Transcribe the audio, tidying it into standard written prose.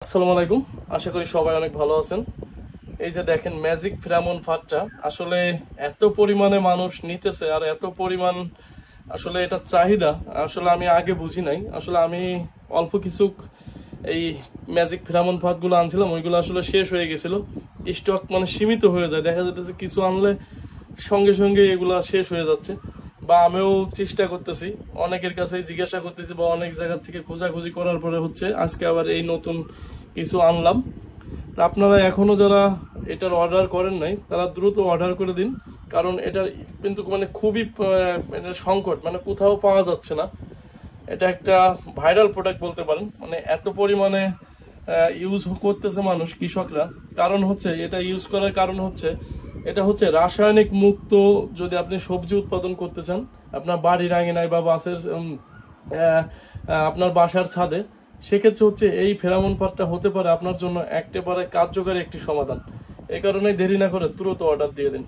আসসালামু আলাইকুম। আশা করি সবাই অনেক ভালো আছেন। এই যে দেখেন ম্যাজিক ফেরামন ফাঁদটা আসলে এত পরিমাণে মানুষ নিতেছে আর এত পরিমাণ আসলে এটা চাহিদা আসলে আমি আগে বুঝি নাই। আসলে আমি অল্প কিছু এই ম্যাজিক ফেরামন ফাঁদগুলো আনছিলাম, ওইগুলো আসলে শেষ হয়ে গেছিল। স্টক মানে সীমিত হয়ে যায়, দেখা যাচ্ছে কিছু আনলে সঙ্গে সঙ্গে এগুলা শেষ হয়ে যাচ্ছে। বা আমিও চেষ্টা করতেছি, অনেকের কাছে জিজ্ঞাসা করতেছি বা অনেক জায়গা থেকে খোঁজাখুঁজি করার পরে হচ্ছে আজকে আবার এই নতুন কিছু আনলাম। তা আপনারা এখনো যারা এটার অর্ডার করেন নাই তারা দ্রুত অর্ডার করে দিন, কারণ এটার কিন্তু মানে খুবই এটার সংকট, মানে কোথাও পাওয়া যাচ্ছে না। এটা একটা ভাইরাল প্রোডাক্ট বলতে পারেন, মানে এত পরিমাণে ইউজ করতেছে মানুষ, কৃষকরা। কারণ হচ্ছে এটা ইউজ করার কারণ হচ্ছে এটা হচ্ছে রাসায়নিক মুক্ত। যদি আপনি সবজি উৎপাদন করতে চান আপনার বাড়ির আঙিনায় বা আপনার বাসার ছাদে, সেক্ষেত্রে হচ্ছে এই ফেরামন ফাঁদটা হতে পারে আপনার জন্য একেবারে কার্যকারী একটি সমাধান। এই কারণে দেরি না করে দ্রুত অর্ডার দিয়ে দিন।